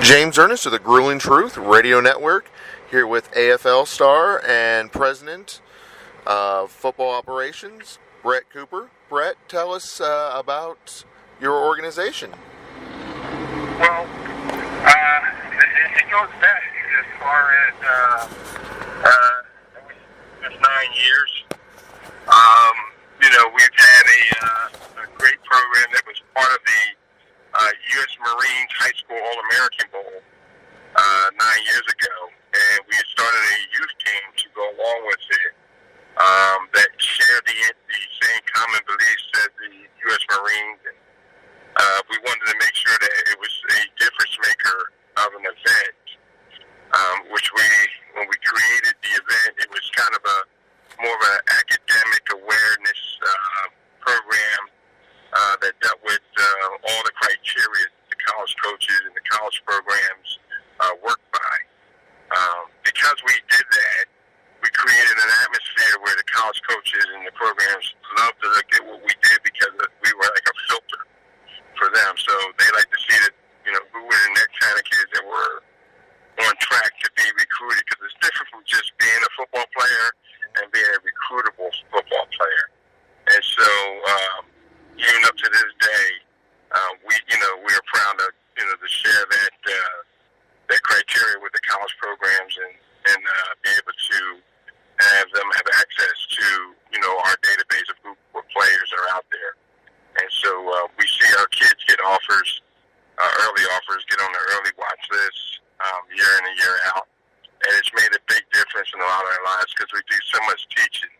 James Ernest of the Grueling Truth Radio Network, here with AFL star and president of football operations, Bret Cooper. Bret, tell us about your organization. Well, it goes back as far as just 9 years. We've had a great program that was part of the U.S. Marines High School All-American Bowl 9 years ago, and we started a youth team to go along with it that shared the same common beliefs as the U.S. Marines. And we wanted to make sure that it was a difference maker of an event, when we created the event, it was kind of more of an academic awareness program that dealt with all the criteria the college coaches and the college programs work by. Because we did that, we created an atmosphere where the college coaches and the programs loved to look at what we did because we were like a filter for them. So they like to see that, who were the next kind of kids that were on track to be recruited, because it's different from just being a football player and being a recruitable football player. And so, even up to this day, we are proud to share that criteria with the college programs and be able to have them have access to our database of what players are out there. And so we see our kids get offers, early offers, get on the early watch list year in and year out. And it's made a big difference in a lot of their lives because we do so much teaching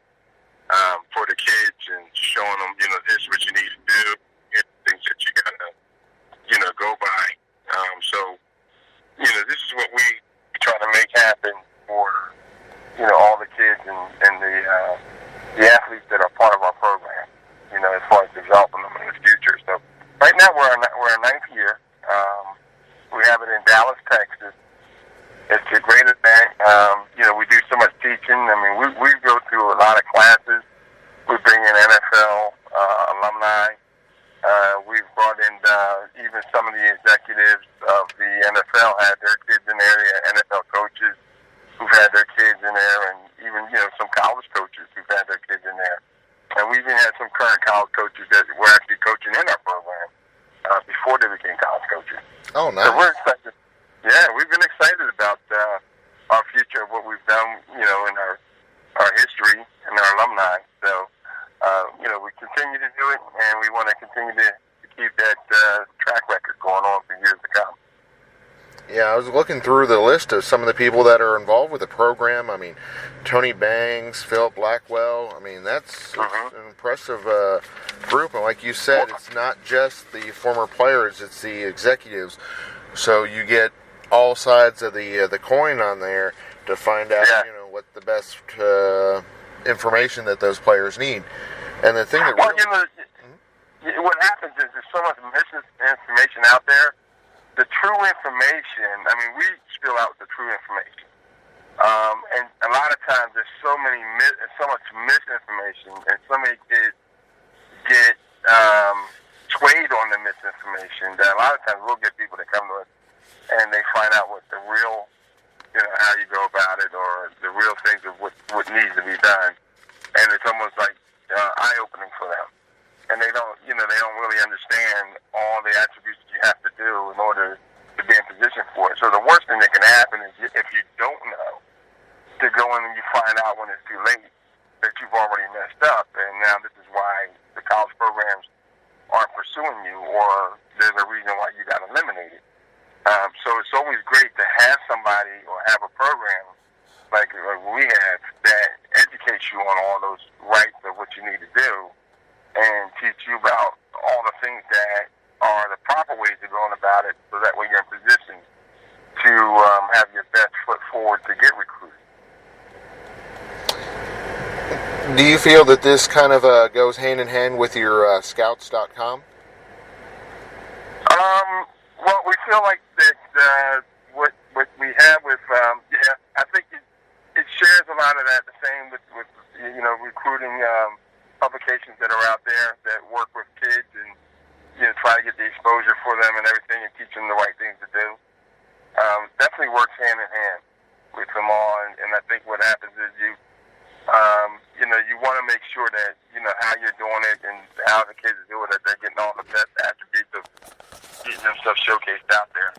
for the kids and showing them, this is what you need to do, things that you got to, go by. This is what we try to make happen for, all the kids and the athletes that are part of our program, as far as developing them in the future. So right now we're in ninth year. We have it in Dallas, Texas. It's a great event. We do so much teaching. I mean, we go through a lot of classes. We bring in NFL alumni. We've brought in even some of the executives of the NFL had their kids in there, NFL coaches who've had their kids in there, and even, some college coaches who've had their kids in there. And we even had some current college coaches that were actually coaching in our program before they became college coaches. Oh, nice. So we're excited. Yeah, we've been excited about our future, what we've done, in our history and our alumni. So, we continue to do it, and we want to continue to keep that track record going on for years to come. Yeah, I was looking through the list of some of the people that are involved with the program. I mean, Tony Bangs, Philip Blackwell. I mean, that's an impressive group. And like you said, it's not just the former players, it's the executives. So you get all sides of the coin on there to find out, what the best information that those players need. And the thing that what happens is there's so much misinformation out there. The true information, we spill out the true information. And a lot of times there's so much misinformation, and so many kids get swayed on the misinformation that a lot of times we'll get people that come to us and they find out what the real, how you go about it, or the real things of what needs to be done. And it's almost like eye-opening for them. And they don't really understand all the attributes that you have to do in order to be in position for it. So the worst thing that can happen is if you don't know, to go in and you find out when it's too late that you've already messed up. And now this is why the college programs aren't pursuing you, or there's a reason why you got eliminated. So it's always great to have somebody or have a program like we have that educates you on all those rights of what you need to do and teach you about all the things that are the proper ways of going about it, so that way you're in position to have your best foot forward to get recruited. Do you feel that this kind of goes hand in hand with your scouts.com? Well, we feel like that what we have with, I think it shares a lot of that, the same with recruiting publications that are out there that work with kids and, try to get the exposure for them and everything and teach them the right things to do. works hand in hand with them all, and I think what happens is you want to make sure that, how you're doing it and how the kids are doing it, they're getting all the best attributes of getting themselves showcased out there.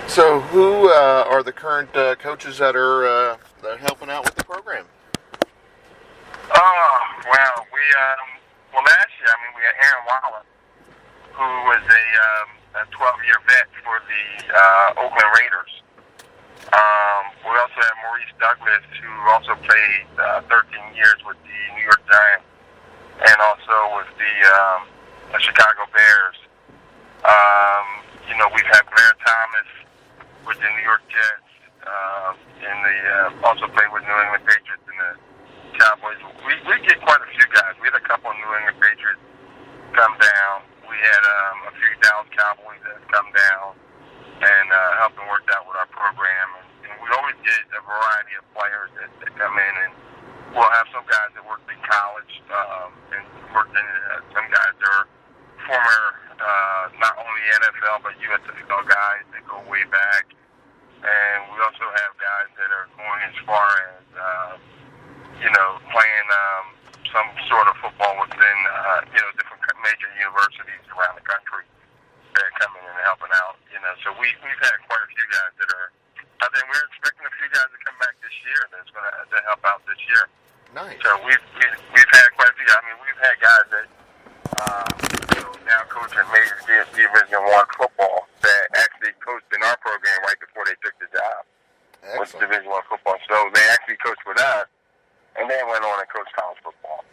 So who are the current coaches that are helping out with the program? Well, last year, we had Aaron Waller, who was a 12-year vet for the Oakland Raiders. We also have Maurice Douglas, who also played 13 years with the New York Giants and also with the Chicago Bears. We've had Blair Thomas with the New York Jets, also played with New England Patriots and the Cowboys. We get quite a few guys. We had a couple of New England Patriots come down. We had a few Dallas Cowboys that have come down and helped and worked out with our program. And we always get a variety of players that come in, and we'll have some guys that worked in college and worked in some guys that are former not only NFL but USFL guys that go way back. And we also have guys that are going as far as playing some sort of football within different major universities around the country that are coming in and helping out. So we've had quite a few guys that are out there. We're expecting a few guys to come back this year that's going to help out this year. Nice. So we've had quite a few guys. We've had guys that now coach in Major Division I football that actually coached in our program right before they took the job. Excellent. With Division I football. So they actually coached with us, and then went on and coached college football.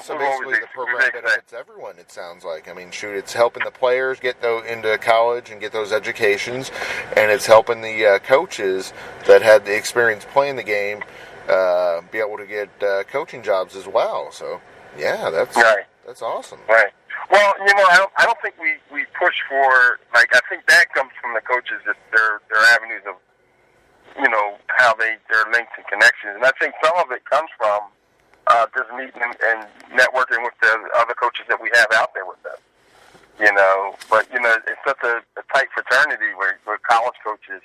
So basically the program benefits everyone, it sounds like. It's helping the players get into college and get those educations, and it's helping the coaches that had the experience playing the game be able to get coaching jobs as well. So, yeah, that's right. That's awesome. Right. Well, I don't think we push for, I think that comes from the coaches, that their avenues of, how their links and connections. And I think some of it comes from just meeting and networking with the other coaches that we have out there with us. But, it's such a tight fraternity with college coaches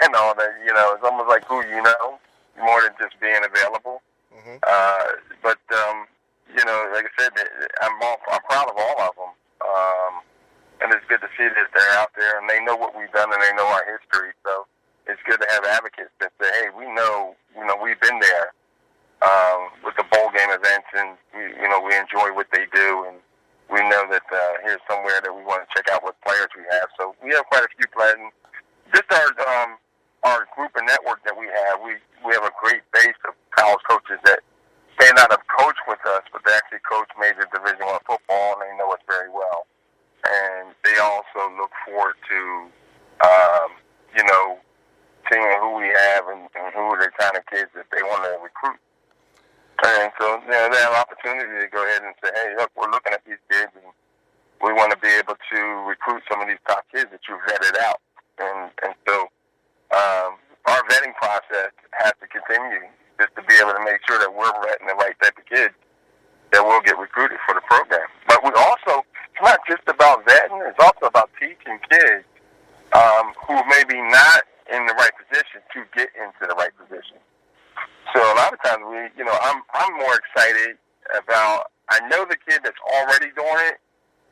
and all that, it's almost like who you know, more than just being available. Mm-hmm. But like I said, I'm proud of all of them. And it's good to see that they're out there and they know what we've done and they know our history. So it's good to have advocates that say, hey, we know, we've been there with the bowl game events, and we enjoy what they do, and we know that here's somewhere that we want to check out what players we have. So we have quite a few players. And just our group and network that we have a great base of college coaches that may not have coached with us, but they actually coach major Division I football, and they know us very well. And they also look forward to, seeing who we have and who are the kind of kids that they want to recruit. And so, they have an opportunity to go ahead and say, hey, look, we're looking at these kids, and we want to be able to recruit some of these top kids that you've vetted out. And so our vetting process has to continue just to be able to make sure that we're vetting the right type of kids that will get recruited for the program. But we also, it's not just about vetting, it's also about teaching kids who may be not in the right position to get into the right position. So a lot of times I'm more excited about, I know the kid that's already doing it,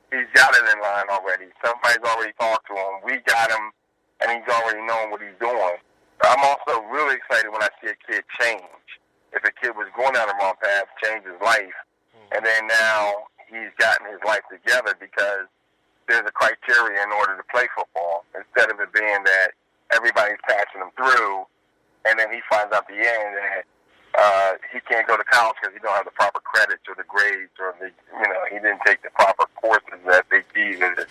he's got it in line already. Somebody's already talked to him. We got him, and he's already knowing what he's doing. But I'm also really excited when I see a kid change. If a kid was going down the wrong path, change his life, and then now he's gotten his life together because there's a criteria in order to play football, instead of it being that everybody's passing him through, and then he finds out at the end that he can't go to college because he don't have the proper credits or the grades, or he didn't take the proper courses at SATs or the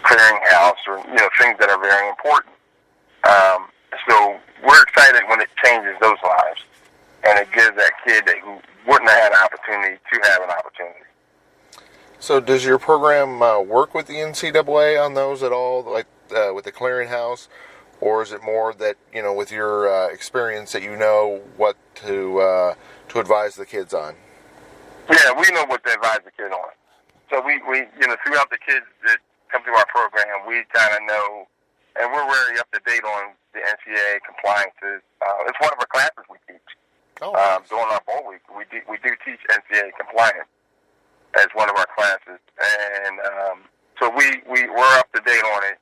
clearinghouse, or things that are very important. So we're excited when it changes those lives, and it gives that kid who wouldn't have had an opportunity to have an opportunity. So does your program work with the NCAA on those at all, like with the clearinghouse? Or is it more that, with your experience, that what to advise the kids on? Yeah, we know what to advise the kid on. So we throughout the kids that come through our program, we kind of know and we're very up to date on the NCAA compliances. It's one of our classes we teach. Oh, nice. During our bowl week, we do teach NCAA compliance as one of our classes, and so we're up to date on it,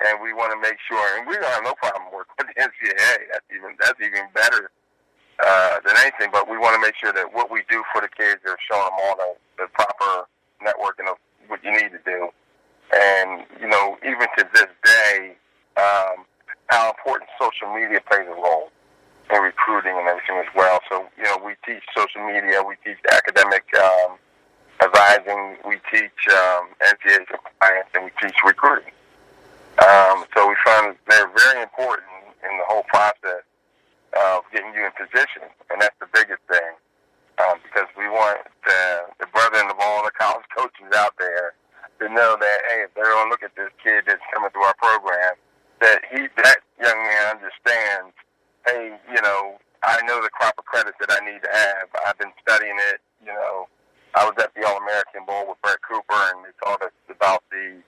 and we want to make sure. And we don't have no problem working with the NCAA. That's even better than anything. But we want to make sure that what we do for the kids are showing them all the proper networking of what you need to do. And even to this day, how important social media plays a role in recruiting and everything as well. So we teach social media, we teach academic advising, we teach NCAA compliance, and we teach recruiting. So we find they're very important in the whole process of getting you in position, and that's the biggest thing, because we want the brethren of all the college coaches out there to know that, hey, if they're going to look at this kid that's coming through our program, that young man understands, hey, I know the proper credits that I need to have. I've been studying it. I was at the All-American Bowl with Bret Cooper, and they taught us about the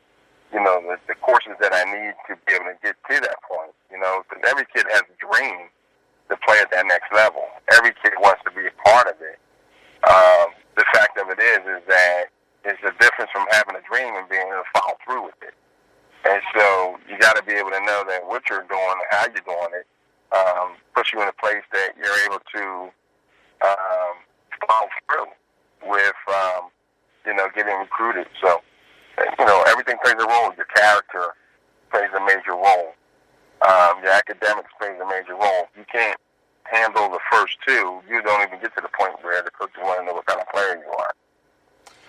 courses that I need to be able to get to that point. Because every kid has a dream to play at that next level. Every kid wants to be a part of it. The fact of it is that it's the difference from having a dream and being able to follow through with it. And so you got to be able to know that what you're doing and how you're doing it puts you in a place that you're able to follow through with, getting recruited. So, everything plays a role. Your character plays a major role. Your academics plays a major role. You can't handle the first two. You don't even get to the point where the coaches want to know what kind of player you are.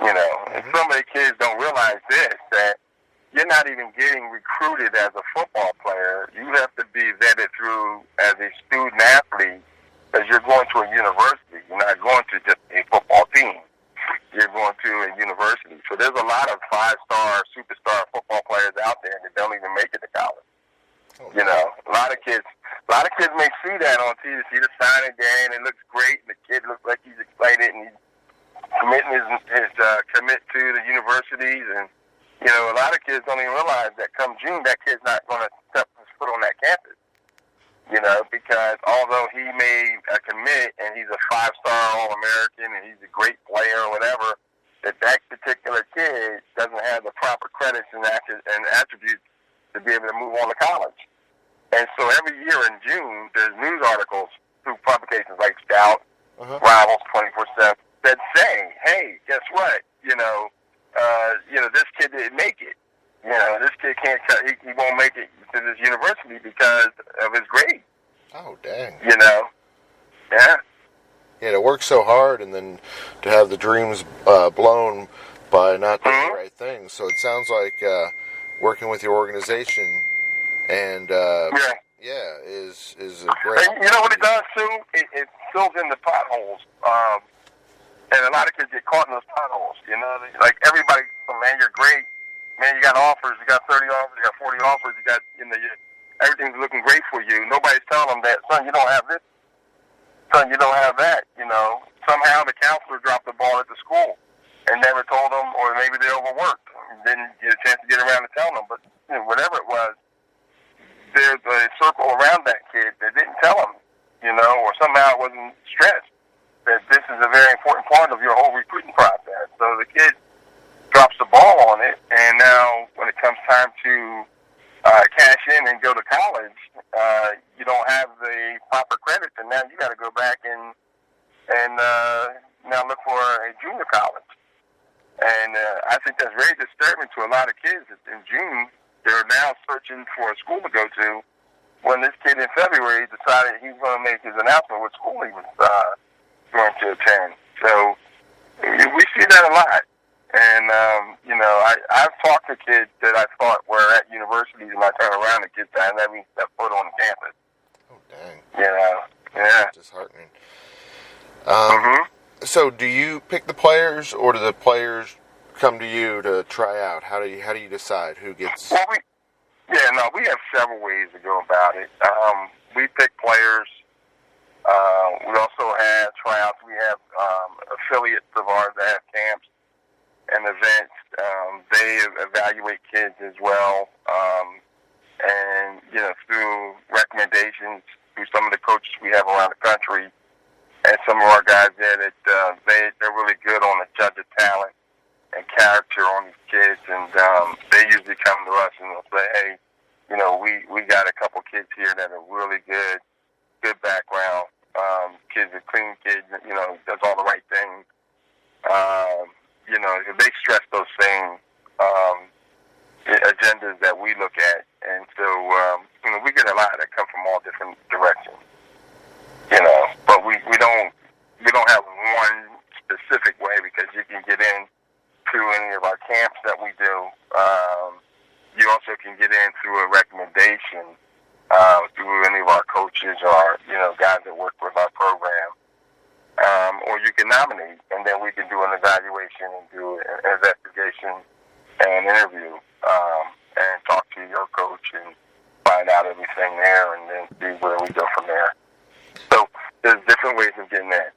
And some of the kids don't realize this, that you're not even getting recruited as a football player. You have to be vetted through as a student athlete, because you're going to a university. You're not going to just a football team. You're going to a university. So there's a lot of 5-star, superstar football players out there that don't even make it to college. Okay. A lot of kids may see that on TV, see the signing day, and it looks great, and the kid looks like he's excited, and he's committing his commit to the universities, and a lot of kids don't even realize that come June, that kid's not going to step his foot on that campus. Because although he made a commit and he's a 5-star All-American and he's a great player or whatever, that particular kid doesn't have the proper credits and attributes to be able to move on to college. And so every year in June, there's news articles through publications like Scout, Rivals, 24/7, that say, hey, guess what? This kid didn't make it. This kid can't. He won't make it to this university because of his grade. Oh, dang. Yeah. Yeah, to work so hard and then to have the dreams blown by not doing the right thing. So it sounds like working with your organization and is a great. And you know what it does too? It fills in the potholes. And a lot of kids get caught in those potholes. Like everybody, man, you're great. Man, you got offers. You got 30 offers. You got 40 offers. You got, everything's looking great for you. Nobody's telling them that, son, you don't have this. Son, you don't have that. Somehow the counselor dropped the ball at the school and never told them, or maybe they overworked. Didn't get a chance to get around to telling them. But whatever it was, there's a circle around that kid that didn't tell him, or somehow it wasn't stressed that this is a very important part of your whole recruiting process. So the kid drops the ball on it, and now when it comes time to cash in and go to college, you don't have the proper credits, and now you got to go back and now look for a junior college. And I think that's very disturbing to a lot of kids. In June, they're now searching for a school to go to, when this kid in February decided he's going to make his announcement what school he was going to attend. So we see that a lot. And, I've talked to kids that I thought were at universities, and I turn around and kids that never even stepped foot on the campus. Oh, dang. Yeah. That's disheartening. So do you pick the players, or do the players come to you to try out? How do you decide who gets... Well, we have several ways to go about it. We pick players. We also have tryouts. We have affiliates of ours that have camps and events. They evaluate kids as well. And through recommendations through some of the coaches we have around the country, and some of our guys there that they're really good on the judge of talent and character on these kids, and they usually come to us and they'll say, hey, we got a couple kids here that are really good background, kids are clean kids, does all the right things. They stress those same agendas that we look at, and so we get a lot that come from all different directions. But we don't have one specific way, because you can get in through any of our camps that we do. You also can get in through a recommendation through any of our coaches or guys that work with our program, or you can nominate, and then we can do an evaluation and do an investigation and interview, and talk to your coach and find out everything there, and then see where we go from there. So there's different ways of getting that.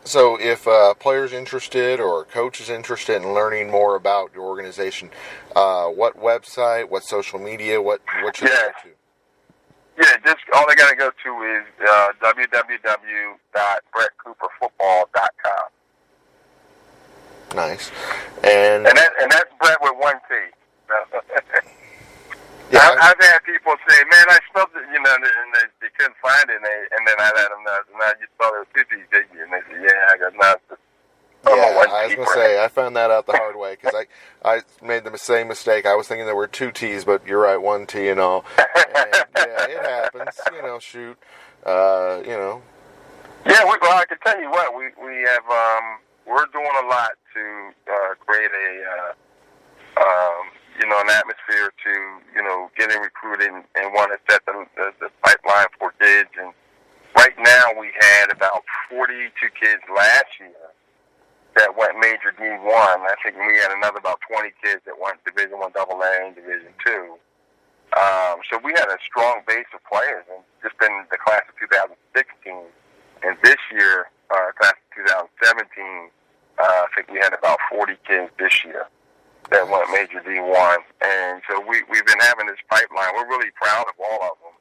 So if a player's interested or a coach is interested in learning more about your organization, what website, what social media, what should they go to? Yeah, just all they got to go to is www.bretcooperfootball.com. Nice. And that's Bret with one T. Yeah, I've had people say, "Man, I spelled it," and they couldn't find it, and then I let them know, "Now you spelled it with two T's, didn't you?" And they said, "Yeah, I got nothing." I was going to say, I found that out the hard way, because I made the same mistake. I was thinking there were two T's, but you're right, one T and all. And, yeah, it happens. Shoot. Yeah, well, I can tell you what, we have, we're doing a lot to create an atmosphere to, getting recruited and want to set the pipeline for kids. And right now we had about 42 kids last year that went major D1. I think we had another about 20 kids that went Division I AA and Division II. So we had a strong base of players, and just in the class of 2016. And this year, class of 2017, I think we had about 40 kids this year that went major D1. And so we've been having this pipeline. We're really proud of all of them.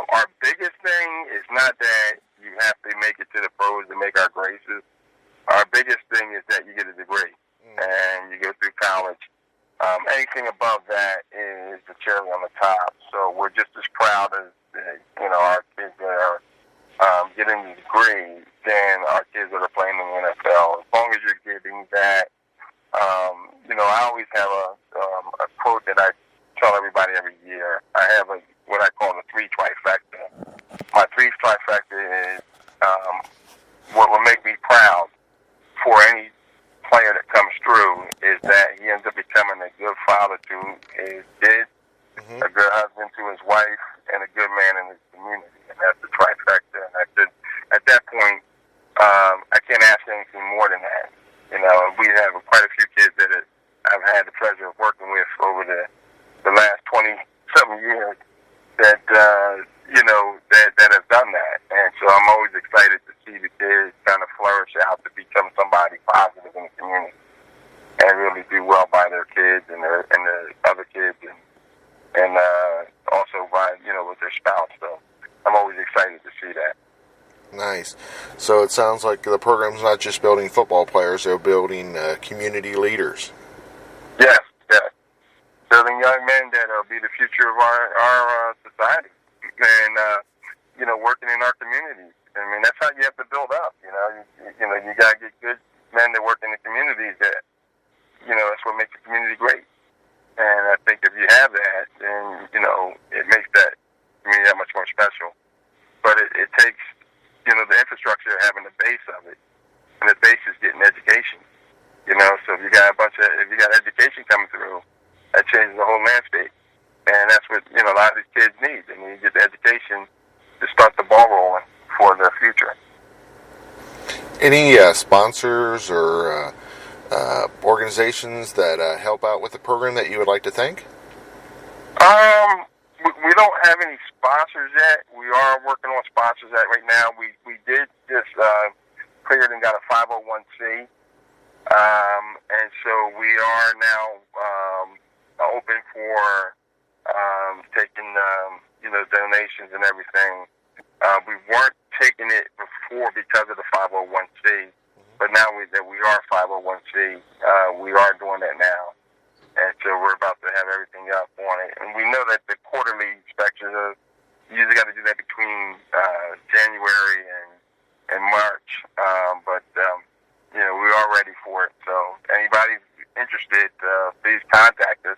Our biggest thing is not that you have to make it to the pros to make our graces. Our biggest thing is that you get a degree and you go through college. Anything above that is the cherry on the top. So we're just as proud as our kids that are getting the degree than our kids that are playing in the NFL. As long as you're getting that, I always have a quote that I tell everybody every year. I have what I call the three trifecta. My three trifecta is what will make me proud for any player that comes through is that he ends up becoming a good father to his kids, a good husband to his wife, and a good man in his community. And that's the trifecta. And I said, at that point, I can't ask anything more than that. We have quite a few kids that I've had the pleasure of working with over the last 20-something years that have done that. And so I'm always excited to see the kids kind of flourish out to become somebody positive in the community and really do well by their kids and the other kids and also by, with their spouse. So I'm always excited to see that. Nice. So it sounds like the program's not just building football players, they're building community leaders. Yes. Building young men that will be the future of our society. And, working in our communities. I mean, that's how you have to build up, you got to get good men that work in the communities that, that's what makes the community great. And I think if you have that, then, it makes that community that much more special. But it takes, the infrastructure having the base of it. And the base is getting education. So if you got education coming through, that changes the whole landscape. And that's what, a lot of these kids need. They need to get the education to start the ball rolling for their future. Any sponsors or organizations that help out with the program that you would like to thank? We don't have any sponsors yet. We are working on sponsors right now. We did just cleared and got a 501c. And so we are now open for donations and everything. We weren't taking it before because of the 501c, but now that we are 501c, we are doing that now. And so we're about to have everything up on it. And we know that the quarterly inspections you usually got to do that between January and March. But we are ready for it. So anybody interested, please contact us.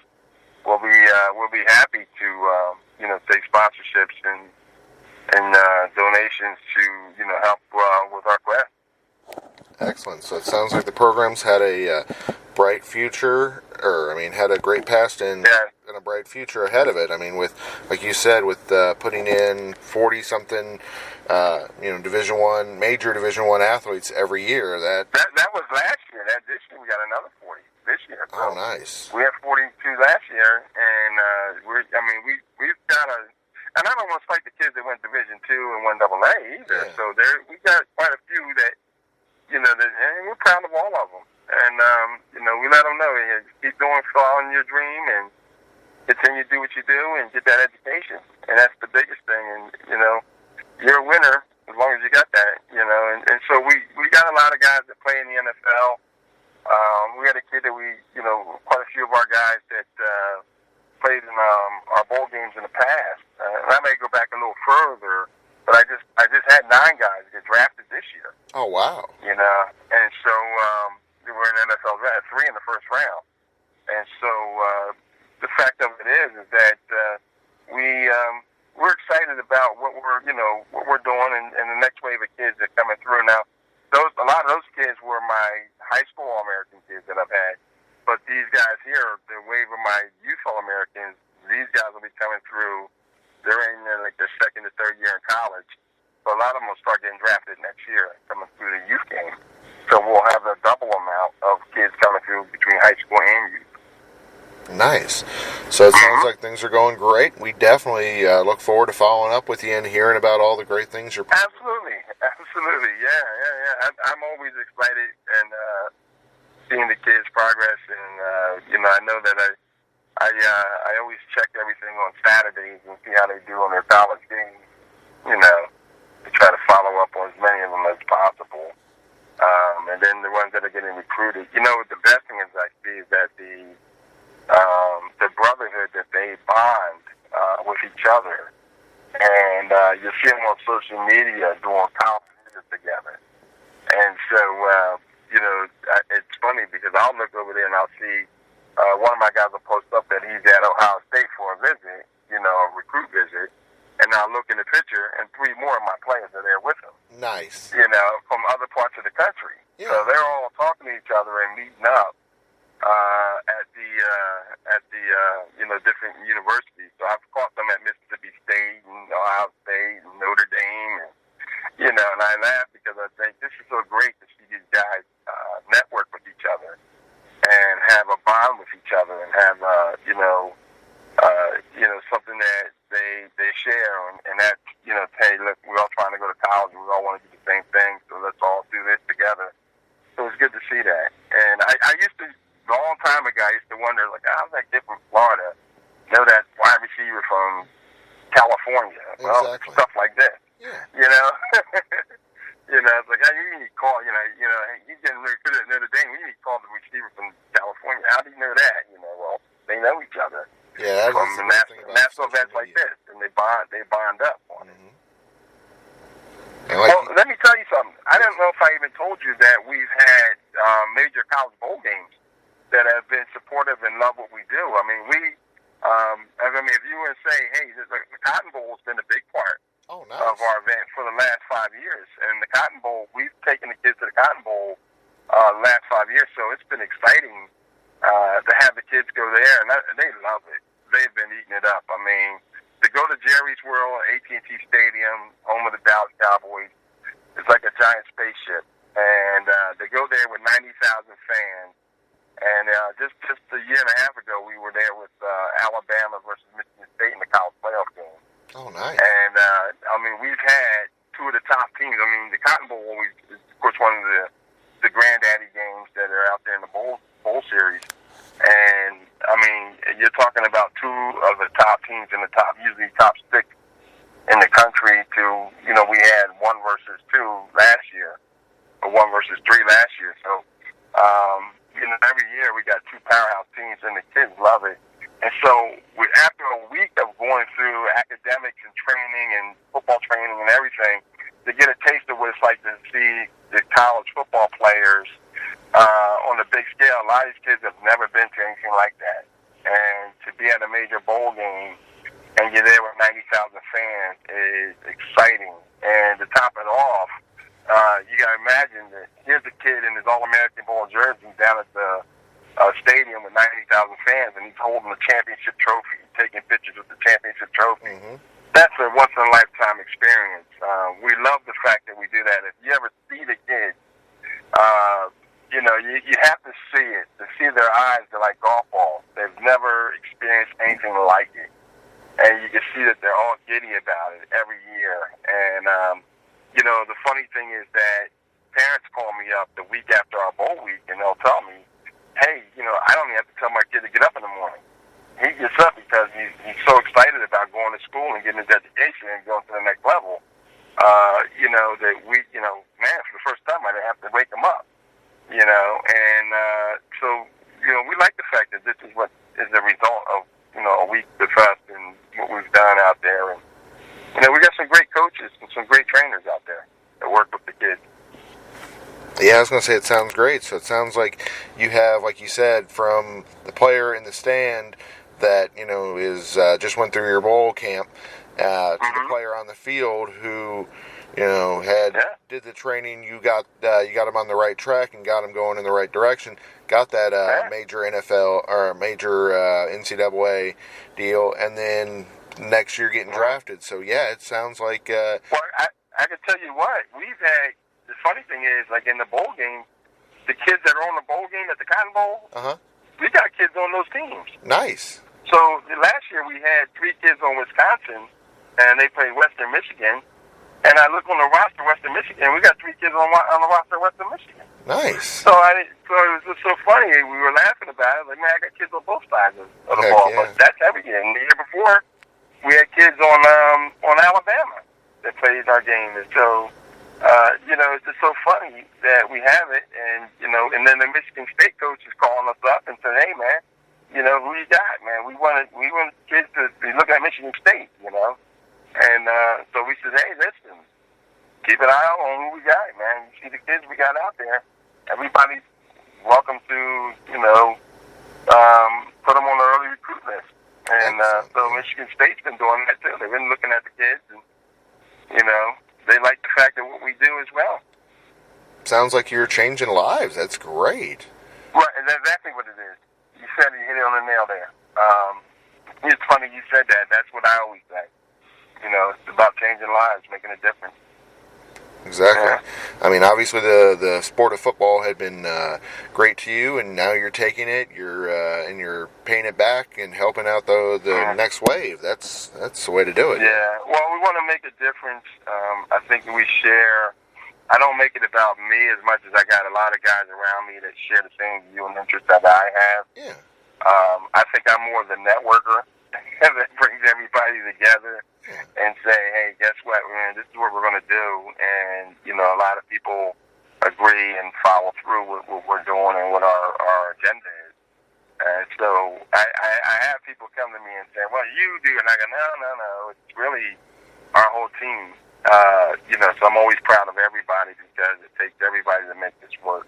We'll be happy to take sponsorships and donations to help with our quest. Excellent. So it sounds like the program's had a bright future, had a great past and a bright future ahead of it. I mean, with, like you said, with putting in 40-something, major Division I athletes every year. That was last year. This year we got another 40 this year. So oh, nice. We had 42 last year, and we've got and I don't want to fight the kids that went Division II and won AA either. Yeah. So we got quite a few that, and we're proud of all of them. And, we let them know, keep following your dream and continue to do what you do and get that education. And that's the biggest thing. And, you're a winner as long as you got that, And so we got a lot of guys that play in the NFL. We had a kid that quite a few of our guys that played in our bowl games in the past. And I may go back a little further, but I just had 9 guys get drafted this year. Oh, wow. And so we're in the NFL draft, 3 in the first round. And so the fact of it is that we're excited about what we're doing and the next wave of kids that are coming through. Now, a lot of those kids were my high school All-American kids that I've had. But these guys here, the wave of my youth All-Americans, these guys will be coming through. They're in their second to third year in college. So a lot of them will start getting drafted next year, coming through the youth game. So we'll have a double amount of kids coming through between high school and youth. Nice. So it sounds like things are going great. We definitely look forward to following up with you and hearing about all the great things you're doing. Absolutely. Yeah. I'm always excited and seeing the kids' progress, and I know that I always check everything on Saturdays and see how they do on their college games, to try to follow up on as many of them as possible. And then the ones that are getting recruited, the best thing is I see is that the brotherhood that they bond with each other, and you see them on social media doing college visits together, and so. It's funny because I'll look over there and I'll see one of my guys will post up that he's at Ohio State for a visit, a recruit visit, and I'll look in the picture and 3 more of my players are there with him. Nice. From other parts of the country. Yeah. So they're all talking to each other and meeting up at the different universities. So I've caught them at Mississippi State and Ohio State and Notre Dame, and I laugh because I think this is so great to see these guys network with each other and have a bond with each other and have something that they share, and that hey, look, we're all trying to go to college, we all want to do the same thing, so let's all do this together. So it's good to see that. And I used to, a long time ago, I used to wonder, how's that kid from Florida know that wide receiver from California? Well, exactly. Stuff like this. Yeah. It's like, how you need to call, he's getting recruited at Notre Dame. We need to call the receiver from California. How do you know that? Well, they know each other. Yeah, from national events like this, and they bond up on it. Well, let me tell you something. I don't know if I even told you that we've had major college bowl games that have been supportive and love what we do. I mean, if you were to say, hey, the Cotton Bowl has been a big part. Oh, nice. Of our event for the last 5 years. And the Cotton Bowl, we've taken the kids to the Cotton Bowl last 5 years, so it's been exciting to have the kids go there, and they love it. They've been eating it up. I mean, to go to Jerry's World, AT&T Stadium, home of the Dallas Cowboys, it's like a giant spaceship. And they go there with 90,000 fans. And just a year and a half ago, we were there with Alabama versus Michigan State in the college playoff game. Oh, nice. And, we've had 2 of the top teams. I mean, the Cotton Bowl always is, of course, one of the granddaddy games that are out there in the bowl series. And, you're talking about two of the top teams in the usually top 6 in the country to, we had 1 versus 2 last year, or 1 versus 3 last year. So, every year we got 2 powerhouse teams, and the kids love it. And so, after a week of going through academics and training and football training and everything, to get a taste of what it's like to see the college football players on a big scale. A lot of these kids have never been to anything like that. And to be at a major bowl game and you're there with 90,000 fans is exciting. And to top it off, you got to imagine that here's a kid in his All-American Bowl jersey down at the stadium with 90,000 fans, and he's holding the championship trophy, taking pictures with the championship trophy. Mm-hmm. That's a once-in-a-lifetime experience. We love the fact that we do that. If you ever see the kids, you have to see it. To see their eyes, they're like golf balls. They've never experienced anything like it. And you can see that they're all giddy about it every year. And, the funny thing is that parents call me up the week after our bowl week, and they'll tell me, hey, I don't even have to tell my kid to get up in the morning. He gets up because he's so excited about going to school and getting his education and going to the next level. That we, for the first time I didn't have to wake him up. So we like the fact that this is what is the result of a week with us and what we've done out there. And we got some great coaches and some great trainers out there that work with the kids. Yeah, I was going to say it sounds great. So it sounds like you have, like you said, from the player in the stand that is just went through your bowl camp to the player on the field who did the training. You got him on the right track and got him going in the right direction. Got that major NFL or major NCAA deal, and then next year getting drafted. So yeah, it sounds like. Well, I can tell you what we've had. The funny thing is, like in the bowl game, the kids that are on the bowl game at the Cotton Bowl, we got kids on those teams. Nice. So last year we had 3 kids on Wisconsin, and they played Western Michigan. And I look on the roster, Western Michigan, we got 3 kids on the roster, Western Michigan. Nice. So it was just so funny. We were laughing about it. Like, man, I got kids on both sides of the ball. Yeah. But that's every year. And the year before, we had kids on Alabama that played our game. And so, it's just so funny that we have it. And, and then the Michigan State coach is calling us up and said, hey, man, who you got, man? We want kids to be looking at Michigan State, And so we said, hey, listen, keep an eye on who we got, man. You see the kids we got out there. Everybody's welcome to, put them on the early recruit list. And so Michigan State's been doing that, too. They've been looking at the kids, and, they like the fact that what we do as well. Sounds like you're changing lives. That's great. Right, and that's exactly what it is. You said you hit it on the nail there. It's funny you said that. That's what I always say. It's about changing lives, making a difference. Exactly. Yeah. I mean, obviously the sport of football had been great to you, and now you're taking it, you're paying it back and helping out the next wave. That's the way to do it. Yeah. Well, we want to make a difference. I think we share. I don't make it about me as much as I got a lot of guys around me that share the same view and interest that I have. Yeah. I think I'm more of the networker that brings everybody together and say, hey, guess what, man, this is what we're going to do. And, a lot of people agree and follow through with what we're doing and what our agenda is. And so I have people come to me and say, well, you do. And I go, no. It's really our whole team. So I'm always proud of everybody because it takes everybody to make this work.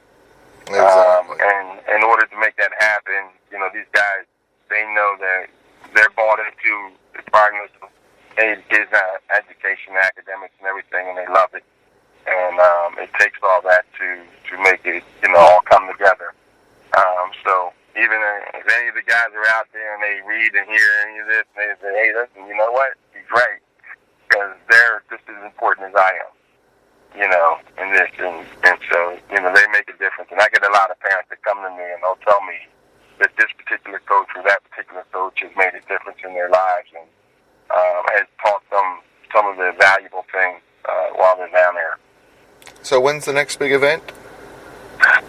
Exactly. And in order to make that happen, these guys, they know that they're bought into the progress of kids' education, academics, and everything, and they love it. And it takes all that to make it, all come together. So even if any of the guys are out there and they read and hear any of this, and they say, hey, listen, you know what? He's right. Because they're just as important as I am, in this. And so, they make a difference. And I get a lot of parents that come to me and they'll tell me that this particular coach or that particular coach has made a difference in their lives and has taught them some of the valuable things while they're down there. So when's the next big event?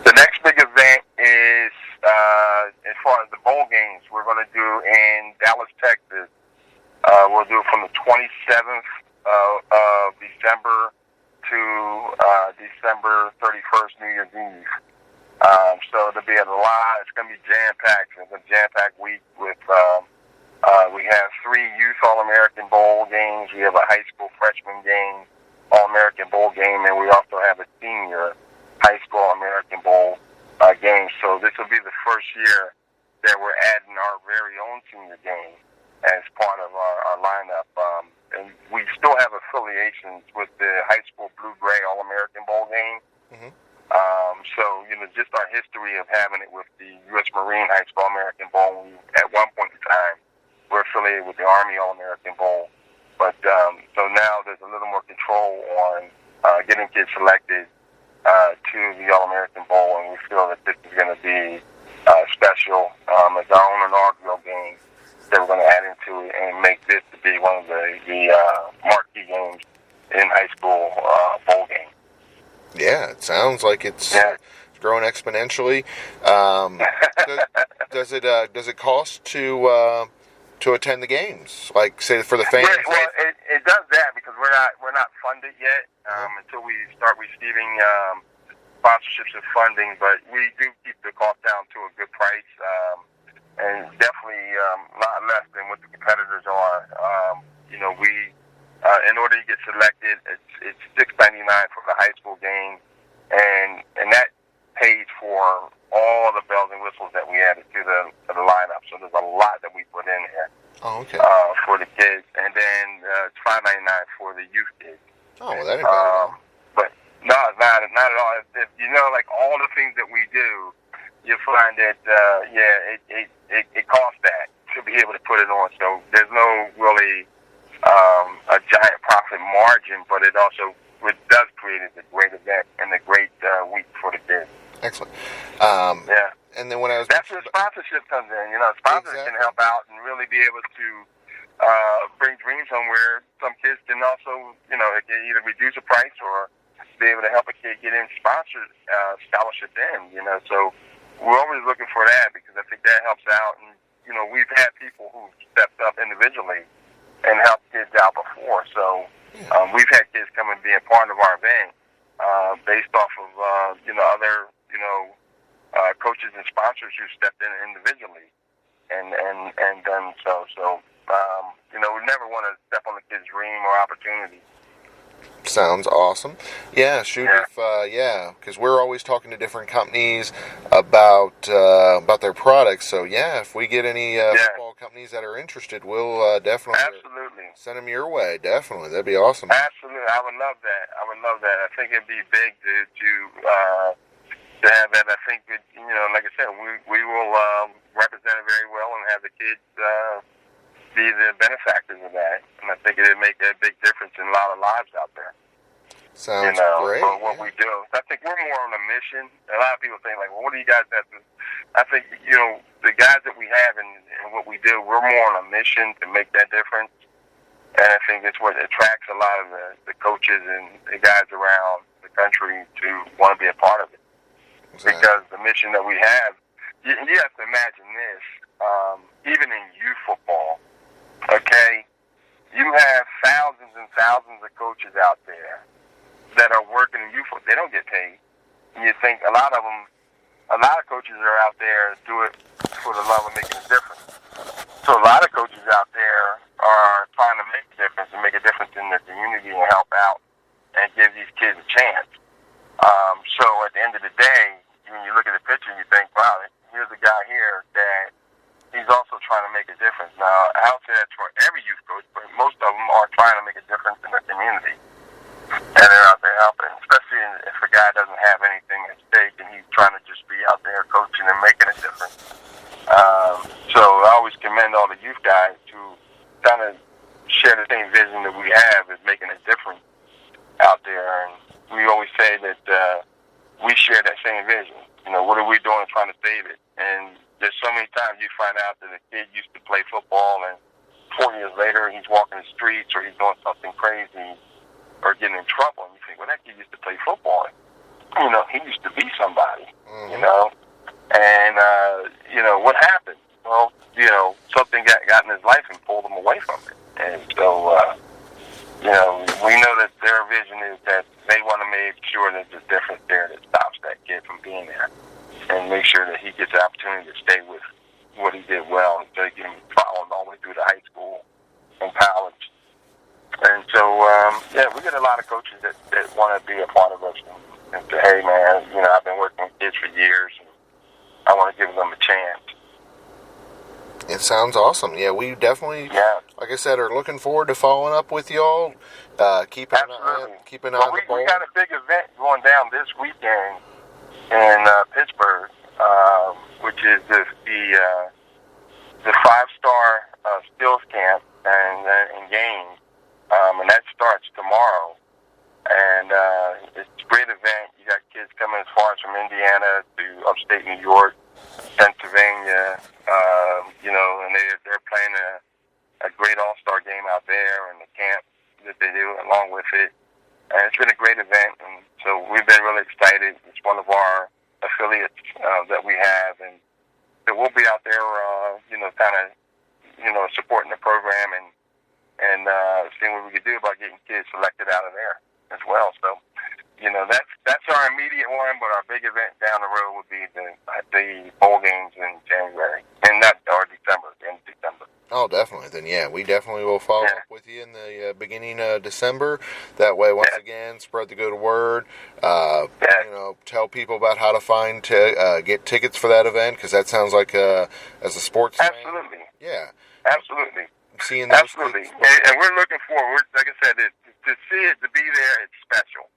The next big event is, as far as the bowl games we're going to do in Dallas, Texas. We'll do it from the 27th of December to December 31st, New Year's Eve. So there'll be a lot. It's going to be jam-packed. It's a jam-packed week with. We have 3 Youth All-American Bowl games. We have a high school freshman game, All-American Bowl game, and we also have a senior high school All-American Bowl game. So this will be the first year that we're adding our very own senior game as part of our lineup. And we still have affiliations with the high school Blue-Gray All-American Bowl game. Mm-hmm. So, just our history of having it with the U.S. Marine High School All-American Bowl. At one point in time, we're affiliated with the Army All-American Bowl. But so now there's a little more control on getting kids selected to the All-American Bowl, and we feel that this is going to be special. It's our own inaugural game that we're going to add into it and make this to be one of the marquee games in high school bowl games. Yeah, it sounds like it's growing exponentially. Does it cost to attend the games? Like, say, for the fans? Well, it does that because we're not funded yet until we start receiving sponsorships and funding. But we do keep the cost down to a good price, and definitely a lot less than what the competitors are. We in order to get selected, it's $6.99 for the high school game, and that pays for all the bells and whistles that we added to the lineup. So there's a lot that we put in here. Oh, okay. For the kids, and then it's $5.99 for the youth kids. Oh, well, that ain't bad. But no, it's not at all. If like all the things that we do, you find that it costs that to be able to put it on. So there's no really a giant profit margin, but it does create a great event and a great week for the kids. Excellent. Yeah. And then when I was... That's where sponsorship comes in. Sponsors can help out and really be able to bring dreams home where some kids can also, it can either reduce the price or be able to help a kid get in sponsored scholarship in, So we're always looking for that because I think that helps out. And, we've had people who've stepped up individually and helped kids out before. So we've had kids come and be a part of our event based off of, other, coaches and sponsors who stepped in individually and done so. So, we never want to step on the kid's dream or opportunity. Sounds awesome. Yeah, shoot, because we're always talking to different companies about their products. So, if we get any football companies that are interested, we'll definitely send them your way. Definitely. That'd be awesome. Absolutely. I would love that. I think it'd be big to have that. I think that, like I said, we will represent it very well and have the kids be the benefactors of that. And I think it'd make a big difference in a lot of lives out there. Sounds great. For what we do. I think we're more on a mission. A lot of people think, like, well, what do you guys have to... I think, the guys that we have and what we do, we're more on a mission to make that difference. And I think it's what attracts a lot of the coaches and the guys around the country to want to be a part of it. Exactly. Because the mission that we have, you have to imagine this, even in youth football, okay, you have thousands and thousands of coaches out there that are working in youth football. They don't get paid. And you think a lot of coaches are out there do it for the love of making a difference. So a lot of coaches out there are trying to make a difference and make a difference in their community and help out and give these kids a chance. So at the end of the day, when you look at the picture, you think, wow, here's a guy here that he's also trying to make a difference. Now, I don't say that's for every youth coach, but most of them are trying to make a difference in their community. And they're out there helping, especially if a guy doesn't have anything at stake and he's trying to just be out there coaching and making a difference. So I always commend all the youth guys who kind of share the same vision that we have, is making a difference out there. And we always say that we share that same vision. What are we doing trying to save it? And there's so many times you find out that a kid used to play football and 4 years later he's walking the streets or he's doing something crazy or getting in trouble. And you think, well, that kid used to play football. He used to be somebody, And, what happened? his life and pulled him away from it. And so, we know that their vision is that they want to make sure that there's a difference there that stops that kid from being there and make sure that he gets the opportunity to stay with what he did well instead of getting followed all the way through to high school and college. And so, we get a lot of coaches that want to be a part of us and say, hey, man, I've been working with kids for years, and I want to give them a chance. It sounds awesome. Yeah, we definitely, like I said, are looking forward to following up with y'all. Keep an eye on the bowl. We got a big event going down this weekend in Pittsburgh, which is the 5-star skills camp and games, and that starts tomorrow. And it's a great event. You got kids coming as far as from Indiana to upstate New York, Pennsylvania, and they're playing a great all-star game out there, and the camp that they do along with it. And it's been a great event, and so we've been really excited. It's one of our affiliates that we have, and so we'll be out there, supporting the program and seeing what we can do about getting kids selected out of there as well. So, that's our immediate one, but our big event down the road would be the bowl games in January, in December. Oh, definitely. Then, we definitely will follow up with you in the beginning of December. That way, once again, spread the good word. Tell people about how to find get tickets for that event, because that sounds like, as a sports fan. Absolutely. Yeah. Absolutely. Seeing those Absolutely. And we're looking forward, like I said, to see it, to be there, it's special.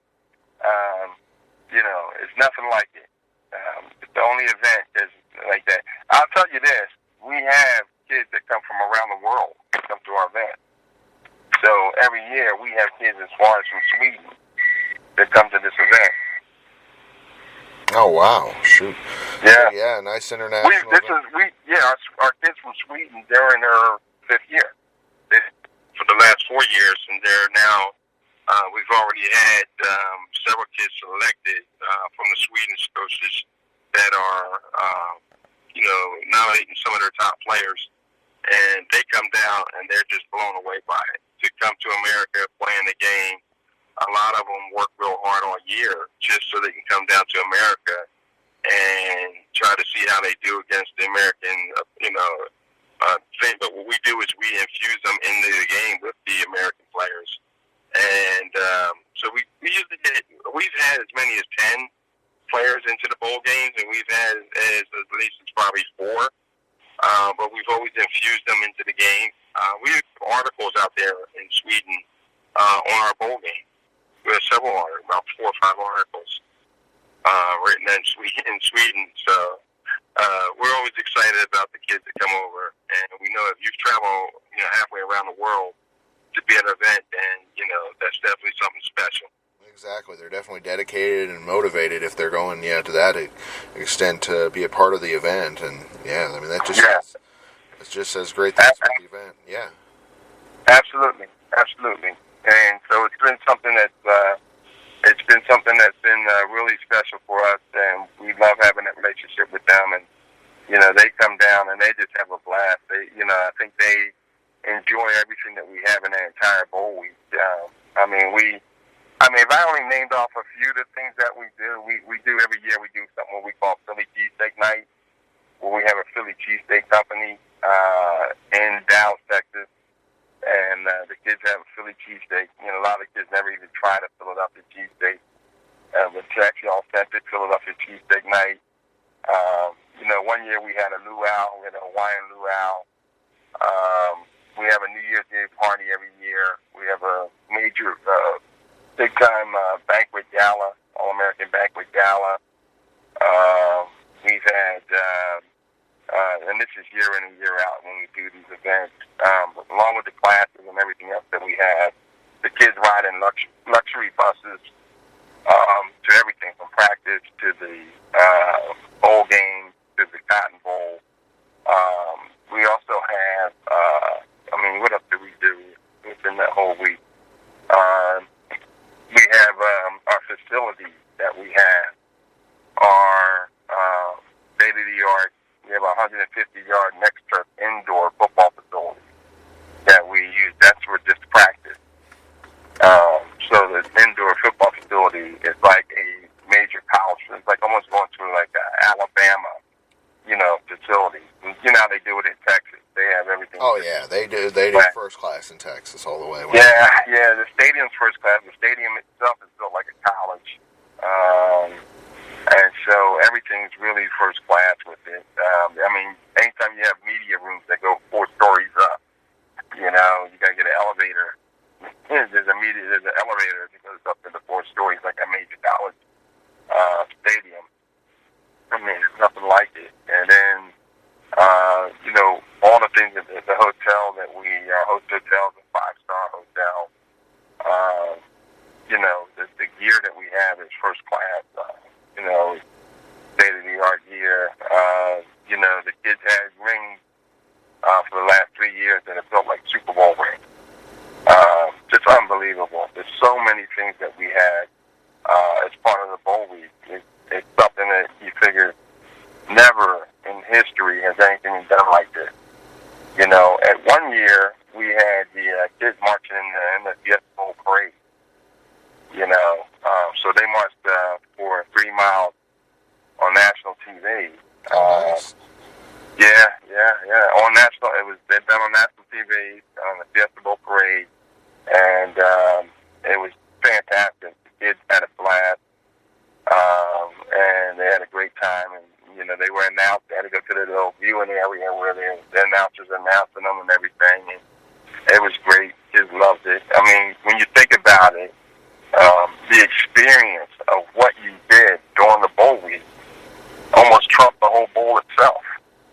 It's nothing like it. It's the only event that's like that. I'll tell you this, we have kids that come from around the world that come to our event. So every year we have kids as far as from Sweden that come to this event. Oh, wow. Shoot. Yeah. Yeah, nice international our kids from Sweden, they're in their 5th year. For the last 4 years, and they're now, we've already had several kids selected from the Swedish coaches that are, nominating some of their top players, and they come down and they're just blown away by it. To come to America, play in the game, a lot of them work real hard all year just so they can come down to America and try to see how they do against the American, thing. But what we do is we infuse them into the game with the American players. And so we've had as many as 10 players into the bowl games, and we've had at least probably 4. But we've always infused them into the game. We have articles out there in Sweden on our bowl game. We have several articles, about 4 or 5 articles written in Sweden. So we're always excited about the kids that come over, and we know if you've traveled halfway around the world to be at an event, then that's definitely something special. Exactly. They're definitely dedicated and motivated if they're going, to that extent to be a part of the event. And, that just says great things about the event. Yeah. Absolutely. And so it's been something that's been really special for us, and we love having that relationship with them. And, they come down and they just have a blast. They, I think they enjoy everything that we have in the entire bowl week. If I only named off a few of the things that we do, we do every year, we do something what we call Philly Cheesesteak Night, where we have a Philly Cheesesteak Company in Dallas, Texas, and the kids have a Philly cheesesteak. A lot of kids never even tried a Philadelphia cheesesteak, but it's actually authentic Philadelphia cheesesteak night. One year we had a luau, we had a Hawaiian luau. We have a New Year's Day party every year. We have a major, big-time banquet gala, All-American banquet gala. We've had, and this is year in and year out when we do these events, along with the classes and everything else that we have. The kids ride in luxury buses to everything from practice to the bowl game to the Cotton Bowl. We also have, what else do we do within that whole week? We have our facilities that we have are state-of-the-art. We have a 150-yard next turf indoor football facility. teams. Oh yeah, they do first class in Texas all the way. Yeah, the stadium's first class. The stadium itself is built like a college. And so everything's really first class with it. I mean, anytime you have media rooms that go 4 stories up, you know, you got to get an elevator. There's an elevator that goes up to the 4 stories like a major college stadium. I mean, it's nothing like it. And then, you know, all the things at the hotel that we host hotels, a 5-star hotel. You know, the gear that we have is first class. You know, state-of-the-art gear. You know, the kids had rings for the last 3 years that are built like Super Bowl rings. Just unbelievable. There's so many things that we had as part of the bowl week. It's something that you figure never in history has anything been done like this. You know, at one year we had the kids marching in the Fiesta Bowl parade. You know, so they marched for 3 miles on national TV. Nice. Yeah. On national, they've been on national TV on the Fiesta Bowl parade, and it was fantastic. The kids had a blast, and they had a great time. And you know, they were announced. They had to go to the little viewing area where the announcers announcing them and everything. And it was great. Kids loved it. I mean, when you think about it, the experience of what you did during the bowl week almost trumped the whole bowl itself.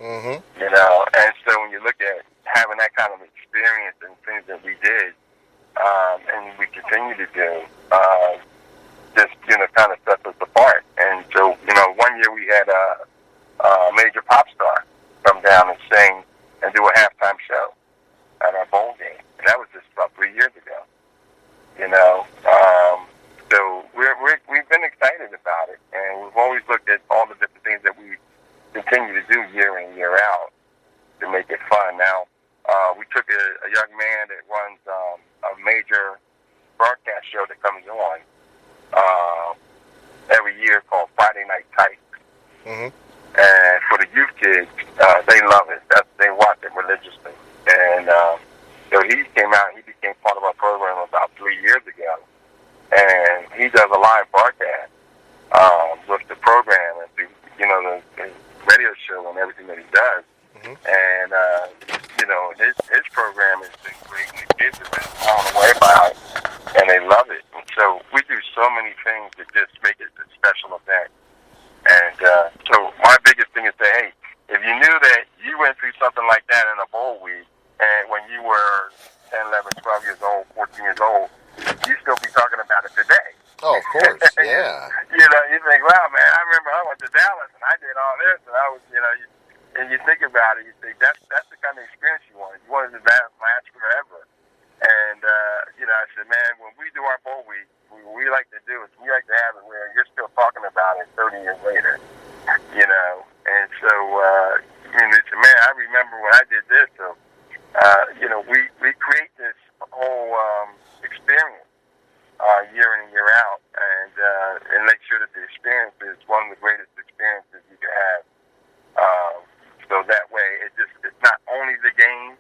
Mm-hmm. You know, and so when you look at having that kind of experience and things that we did, and we continue to do, just, you know, kind of sets us apart. And so, you know, one year we had a major pop star come down and sing and do a halftime show at our bowl game. And that was just about 3 years ago. You know, so we've been excited about it, and we've always looked at all the different things that we continue to do year in, year out to make it fun. Now, we took a young man that runs a major broadcast show that comes on every year called Friday Night Tights. Mm-hmm. And for the youth kids, they love it. They watch it religiously. And so he came out and he became part of our program about 3 years ago. And he does a live broadcast with the program and through, you know, the radio show and everything that he does. Mm-hmm. And, you know, his program has been great. And the kids have been blown away by it. And they love it. And so we do so many things to just make it a special event. And so my biggest thing is say, hey, if you knew that you went through something like that in a bowl week, and when you were 10, 11, 12 years old, 14 years old, you still be talking about it today. Oh, of course, yeah. You know, you think, wow, man, I remember I went to Dallas and I did all this, and I was, you know, and you think about it, you think that's the kind of experience you wanted. You wanted to last forever. And, you know, I said, man, when we do our bowl week, what we like to do is we like to have it where you're still talking about it 30 years later, you know. And so, you know, man, I remember when I did this, so, you know, we create this whole experience year in and year out, and make sure that the experience is one of the greatest experiences you can have. So that way, it's not only the game,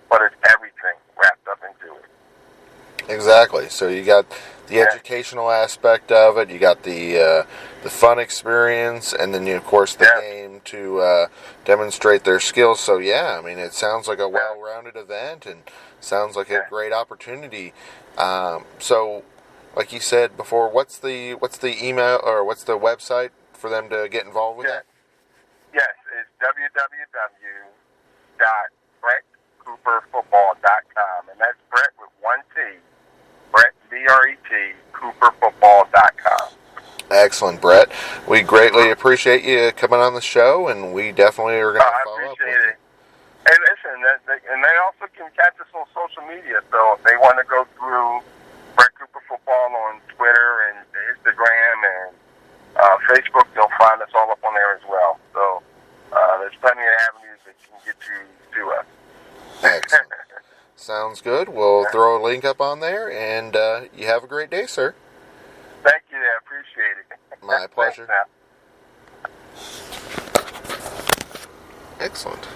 but it's everything wrapped up into it. Exactly. So you got the educational aspect of it, you got the fun experience, and then of course the game to demonstrate their skills. So yeah, I mean, it sounds like a well-rounded event, and sounds like a great opportunity. So, like you said before, what's the email or what's the website for them to get involved with that? Yes, it's www.BretCooperFootball.com, and that's Bret with one T. Bret, B-R-E-T, CooperFootball.com. Excellent, Bret. We greatly appreciate you coming on the show, and we definitely are going to follow up with you. And listen, and they also can catch us on social media, so if they want to go through Bret Cooper Football on Twitter and Instagram and Facebook, they'll find us all up on there as well. So there's plenty of avenues that can get you to us. Excellent. Sounds good. We'll throw a link up on there, and you have a great day, sir. Thank you. I appreciate it. My pleasure. Thanks, Excellent.